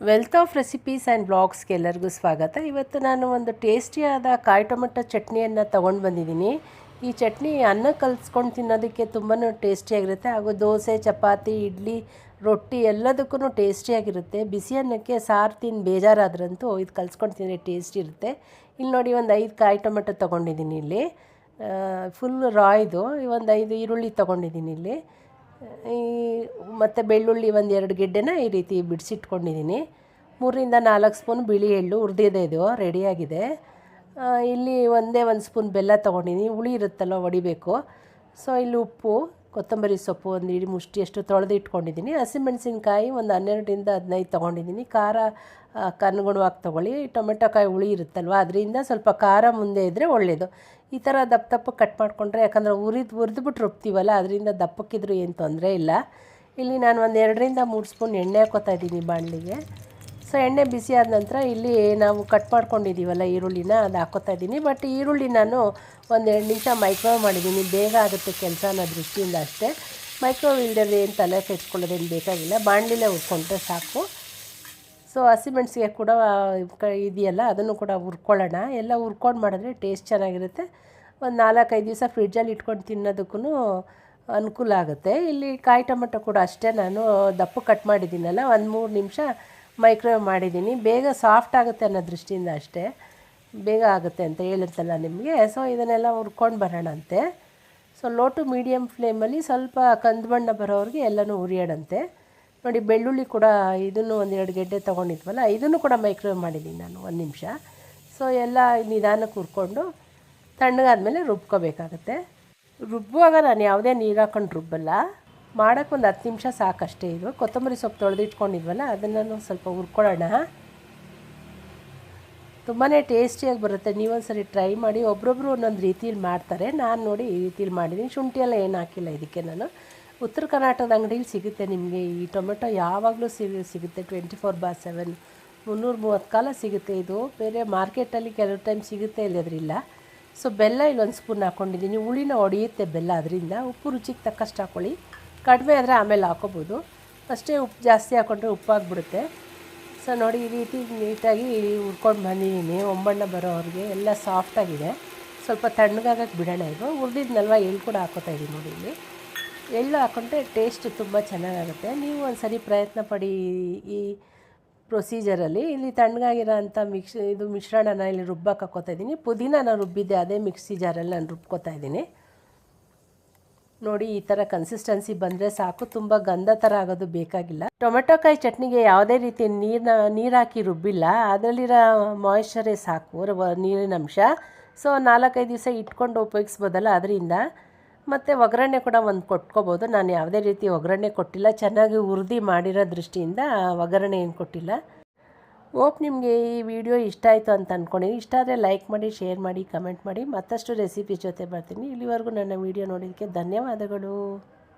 Wealth of recipes and ಬ್ಲಾಗ್ಸ್ಗೆ ಎಲ್ಲರಿಗೂ ಸ್ವಾಗತ. ಇವತ್ತು ನಾನು ಒಂದು ಟೇಸ್ಟಿಯಾದ ಕಾಯಿ ಟೊಮೆಟೊ ಚಟ್ನಿಯನ್ನು ತೊಗೊಂಡು ಬಂದಿದ್ದೀನಿ. ಈ ಚಟ್ನಿ ಅನ್ನ ಕಲಿಸ್ಕೊಂಡು ತಿನ್ನೋದಕ್ಕೆ ತುಂಬಾ ಟೇಸ್ಟಿಯಾಗಿರುತ್ತೆ ಹಾಗೂ ದೋಸೆ, ಚಪಾತಿ, ಇಡ್ಲಿ, ರೊಟ್ಟಿ ಎಲ್ಲದಕ್ಕೂ ಟೇಸ್ಟಿಯಾಗಿರುತ್ತೆ. ಬಿಸಿ ಅನ್ನಕ್ಕೆ ಸಾರು ತಿಂದು ಬೇಜಾರಾದ್ರಂತೂ ಇದು ಕಲಿಸ್ಕೊಂಡು ತಿಂದರೆ ಟೇಸ್ಟ್ ಇರುತ್ತೆ. ಇಲ್ಲಿ ನೋಡಿ, ಒಂದು 5 ಕಾಯಿ ಟೊಮೆಟೊ ತೊಗೊಂಡಿದ್ದೀನಿ. ಇಲ್ಲಿ ಫುಲ್ ರಾಯ್ದು ಒಂದು 5 ಈರುಳ್ಳಿ ತೊಗೊಂಡಿದ್ದೀನಿ. ಇಲ್ಲಿ ಮತ್ತು ಬೆಳ್ಳುಳ್ಳಿ ಒಂದು 2 ಗೆಡ್ಡೆನ ಈ ರೀತಿ ಬಿಡಿಸಿಟ್ಕೊಂಡಿದ್ದೀನಿ. 3ರಿಂದ 4 ಸ್ಪೂನ್ ಬಿಳಿ ಎಳ್ಳು ಹುರಿದಿದೆ, ಇದು ರೆಡಿಯಾಗಿದೆ. ಇಲ್ಲಿ ಒಂದೇ 1 ಸ್ಪೂನ್ ಬೆಲ್ಲ ತೊಗೊಂಡಿದ್ದೀನಿ, ಹುಳಿ ಇರುತ್ತಲ್ಲ ಹೊಡಿಬೇಕು. ಸೊ ಇಲ್ಲಿ ಉಪ್ಪು, ಕೊತ್ತಂಬರಿ ಸೊಪ್ಪು ಒಂದು ಇಡೀ ಮುಷ್ಟಿಯಷ್ಟು ತೊಳೆದು ಇಟ್ಕೊಂಡಿದ್ದೀನಿ. ಹಸಿಮೆಣಸಿನ್ಕಾಯಿ ಒಂದು 12ರಿಂದ 15 ತೊಗೊಂಡಿದ್ದೀನಿ. ಖಾರ ಅನುಗುಣವಾಗಿ ತೊಗೊಳ್ಳಿ. ಟೊಮೆಟೊ ಕಾಯಿ ಹುಳಿ ಇರುತ್ತಲ್ವ, ಅದರಿಂದ ಸ್ವಲ್ಪ ಖಾರ ಮುಂದೆ ಇದ್ದರೆ ಒಳ್ಳೆಯದು. ಈ ಥರ ದಪ್ಪ ಕಟ್ ಮಾಡಿಕೊಂಡ್ರೆ, ಯಾಕಂದರೆ ಹುರಿದ್ಬಿಟ್ಟು ರುಬ್ತೀವಲ್ಲ, ಅದರಿಂದ ದಪ್ಪಕ್ಕಿದ್ರೂ ಏನು ತೊಂದರೆ ಇಲ್ಲ. ಇಲ್ಲಿ ನಾನು ಒಂದು 2ರಿಂದ 3 ಸ್ಪೂನ್ ಎಣ್ಣೆ ಹಾಕ್ಕೋತಾ ಇದ್ದೀನಿ ಬಾಣಲಿಗೆ. ಸೊ ಎಣ್ಣೆ ಬಿಸಿ ಆದ ನಂತರ ಇಲ್ಲಿ ನಾವು ಕಟ್ ಮಾಡ್ಕೊಂಡಿದ್ದೀವಲ್ಲ ಈರುಳ್ಳಿನ, ಅದು ಹಾಕ್ಕೋತಾ ಇದ್ದೀನಿ. ಬಟ್ ಈರುಳ್ಳಿ ನಾನು ಒಂದು 2 ನಿಮಿಷ ಮೈಕ್ರೋವೇವ್ ಮಾಡಿದ್ದೀನಿ, ಬೇಗ ಆಗುತ್ತೆ ಕೆಲಸ ಅನ್ನೋ ದೃಷ್ಟಿಯಿಂದ ಅಷ್ಟೇ. ಮೈಕ್ರೋವೇವ್ ಇಲ್ಲದೆ ಏನು ತಲೆ ಕೆಡ್ಸ್ಕೊಳ್ಳೋದೇನು ಬೇಕಾಗಿಲ್ಲ, ಬಾಣಲಿಲೇ ಹುರ್ಕೊಂಡ್ರೆ ಸಾಕು. ಸೊ ಹಸಿಮೆಣಸಿಗೆ ಕೂಡ ಇದೆಯಲ್ಲ, ಅದನ್ನು ಕೂಡ ಹುರ್ಕೊಳ್ಳೋಣ. ಎಲ್ಲ ಹುರ್ಕೊಂಡು ಮಾಡಿದ್ರೆ ಟೇಸ್ಟ್ ಚೆನ್ನಾಗಿರುತ್ತೆ. ಒಂದು 4-5 ದಿವಸ ಫ್ರಿಡ್ಜಲ್ಲಿ ಇಟ್ಕೊಂಡು ತಿನ್ನೋದಕ್ಕೂ ಅನುಕೂಲ ಆಗುತ್ತೆ. ಇಲ್ಲಿ ಕಾಯಿ ಟೊಮೆಟೊ ಕೂಡ ಅಷ್ಟೇ, ನಾನು ದಪ್ಪ ಕಟ್ ಮಾಡಿದ್ದೀನಲ್ಲ, ಒಂದು 3 ನಿಮಿಷ ಮೈಕ್ರೋವೇವ್ ಮಾಡಿದ್ದೀನಿ. ಬೇಗ ಸಾಫ್ಟ್ ಆಗುತ್ತೆ ಅನ್ನೋ ದೃಷ್ಟಿಯಿಂದ ಅಷ್ಟೇ, ಬೇಗ ಆಗುತ್ತೆ ಅಂತ ಹೇಳುತ್ತಲ್ಲ ನಿಮಗೆ. ಸೊ ಇದನ್ನೆಲ್ಲ ಹುರ್ಕೊಂಡು ಬರೋಣಂತೆ. ಸೊ ಲೋ ಟು ಮೀಡಿಯಮ್ ಫ್ಲೇಮಲ್ಲಿ ಸ್ವಲ್ಪ ಕಂದು ಬಣ್ಣ ಬರೋವ್ರಿಗೆ ಎಲ್ಲನೂ ಹುರಿಯೋಣಂತೆ. ನೋಡಿ, ಬೆಳ್ಳುಳ್ಳಿ ಕೂಡ ಇದನ್ನು ಒಂದು 2 ಗೆಡ್ಡೆ ತೊಗೊಂಡಿದ್ವಲ್ಲ, ಇದನ್ನು ಕೂಡ ಮೈಕ್ರೋವೇವ್ ಮಾಡಿದ್ದೀನಿ ನಾನು 1 ನಿಮಿಷ. ಸೊ ಎಲ್ಲ ನಿಧಾನಕ್ಕೆ ಹುರ್ಕೊಂಡು ತಣ್ಣಗಾದ್ಮೇಲೆ ರುಬ್ಕೋಬೇಕಾಗತ್ತೆ. ರುಬ್ಬುವಾಗ ನಾನು ಯಾವುದೇ ನೀರು ಹಾಕ್ಕೊಂಡು ರುಬ್ಬಲ್ಲ, ಮಾಡೋಕ್ಕೆ ಒಂದು 10 ನಿಮಿಷ ಸಾಕಷ್ಟೇ. ಇದು ಕೊತ್ತಂಬರಿ ಸೊಪ್ಪು ತೊಳೆದಿಟ್ಕೊಂಡಿದ್ವಲ್ಲ, ಅದನ್ನು ಸ್ವಲ್ಪ ಹುರ್ಕೊಳ್ಳೋಣ. ತುಂಬಾ ಟೇಸ್ಟಿಯಾಗಿ ಬರುತ್ತೆ. ನೀವೊಂದು ಸರಿ ಟ್ರೈ ಮಾಡಿ. ಒಬ್ಬೊಬ್ಬರು ಒಂದೊಂದು ರೀತಿಯಲ್ಲಿ ಮಾಡ್ತಾರೆ, ನಾನು ನೋಡಿ ಈ ರೀತಿಯಲ್ಲಿ ಮಾಡಿದ್ದೀನಿ. ಶುಂಠಿ ಎಲ್ಲ ಏನು ಹಾಕಿಲ್ಲ ಇದಕ್ಕೆ ನಾನು. ಉತ್ತರ ಕರ್ನಾಟಕದ ಅಂಗಡಿಲಿ ಸಿಗುತ್ತೆ ನಿಮಗೆ ಈ ಟೊಮೆಟೊ, ಯಾವಾಗಲೂ ಸಿಗುತ್ತೆ 24/7 330 ಕಾಲ ಸಿಗುತ್ತೆ. ಇದು ಬೇರೆ ಮಾರ್ಕೆಟಲ್ಲಿ ಕೆಲವು ಟೈಮ್ ಸಿಗುತ್ತೆ, ಇಲ್ಲದ್ರಿಲ್ಲ. ಸೊ ಬೆಲ್ಲ ಇಲ್ಲೊಂದು ಸ್ಪೂನ್ ಹಾಕ್ಕೊಂಡಿದ್ದೀನಿ. ಹುಳಿನ ಹೊಡೆಯುತ್ತೆ ಬೆಲ್ಲ, ಅದರಿಂದ. ಉಪ್ಪು ರುಚಿಗೆ ತಕ್ಕಷ್ಟು ಹಾಕ್ಕೊಳ್ಳಿ, ಕಡಿಮೆ ಆದರೆ ಆಮೇಲೆ ಹಾಕ್ಕೋಬೋದು. ಅಷ್ಟೇ, ಉಪ್ಪು ಜಾಸ್ತಿ ಹಾಕ್ಕೊಂಡ್ರೆ ಉಪ್ಪಾಗ್ಬಿಡುತ್ತೆ. ಸೊ ನೋಡಿ, ಈ ರೀತಿ ನೀಟಾಗಿ ಹುರ್ಕೊಂಡು ಬಂದಿದ್ದೀನಿ. ಒಂಬಣ್ಣ ಬರೋವ್ರಿಗೆ ಎಲ್ಲ ಸಾಫ್ಟಾಗಿದೆ. ಸ್ವಲ್ಪ ತಣ್ಣಗಾಗಕ್ಕೆ ಬಿಡೋಣ. ಇದು ಹುರಿದಿದ್ನಲ್ವ, ಎಳ್ಳು ಕೂಡ ಹಾಕ್ಕೋತಾ ಇದ್ದೀನಿ ನೋಡಿ. ಇಲ್ಲಿ ಎಳ್ಳು ಹಾಕ್ಕೊಂಡ್ರೆ ಟೇಸ್ಟ್ ತುಂಬ ಚೆನ್ನಾಗಾಗುತ್ತೆ. ನೀವು ಒಂದು ಸರಿ ಪ್ರಯತ್ನ ಪಡಿ ಈ ಪ್ರೊಸೀಜರಲ್ಲಿ. ಇಲ್ಲಿ ತಣ್ಣಗಾಗಿರೋ ಅಂಥ ಮಿಶ್ರಣನ ಇಲ್ಲಿ ರುಬ್ಬಕ್ಕೆ ಹಾಕ್ಕೋತಾ ಇದ್ದೀನಿ. ಪುದೀನ ನಾನು ರುಬ್ಬಿದ್ದೆ, ಅದೇ ಮಿಕ್ಸಿ ಜಾರಲ್ಲಿ ನಾನು ರುಬ್ಕೋತಾ ಇದ್ದೀನಿ. ನೋಡಿ, ಈ ಥರ ಕನ್ಸಿಸ್ಟೆನ್ಸಿ ಬಂದರೆ ಸಾಕು, ತುಂಬ ಗಂಧ ಥರ ಆಗೋದು ಬೇಕಾಗಿಲ್ಲ. ಟೊಮೆಟೊ ಕಾಯಿ ಚಟ್ನಿಗೆ ಯಾವುದೇ ರೀತಿ ನೀರು ಹಾಕಿ ರುಬ್ಬಿಲ್ಲ, ಅದರಲ್ಲಿರೋ ಮಾಯಿಶ್ಚರೇ ಸಾಕು, ನೀರಿನ ಅಂಶ. ಸೊ 4-5 ದಿವಸ ಇಟ್ಕೊಂಡು ಉಪಯೋಗಿಸ್ಬೋದಲ್ಲ, ಅದರಿಂದ. ಮತ್ತು ಒಗ್ಗರಣೆ ಕೂಡ ಒಂದು ಕೊಟ್ಕೋಬೋದು. ನಾನು ಯಾವುದೇ ರೀತಿ ಒಗ್ಗರಣೆ ಕೊಟ್ಟಿಲ್ಲ, ಚೆನ್ನಾಗಿ ಹುರಿದು ಮಾಡಿರೋ ದೃಷ್ಟಿಯಿಂದ ಒಗ್ಗರಣೆ ಏನು ಕೊಟ್ಟಿಲ್ಲ. ನಿಮಗೆ ಈ ವಿಡಿಯೋ ಇಷ್ಟ ಆಯಿತು ಅಂತ ಅಂದ್ಕೊಂಡಿದ್ದೀನಿ. ಇಷ್ಟ ಆದರೆ ಲೈಕ್ ಮಾಡಿ, ಶೇರ್ ಮಾಡಿ, ಕಮೆಂಟ್ ಮಾಡಿ. ಮತ್ತಷ್ಟು ರೆಸಿಪಿ ಜೊತೆ ಬರ್ತೀನಿ. ಇಲ್ಲಿವರೆಗೂ ನನ್ನ ವಿಡಿಯೋ ನೋಡೋದಕ್ಕೆ ಧನ್ಯವಾದಗಳು.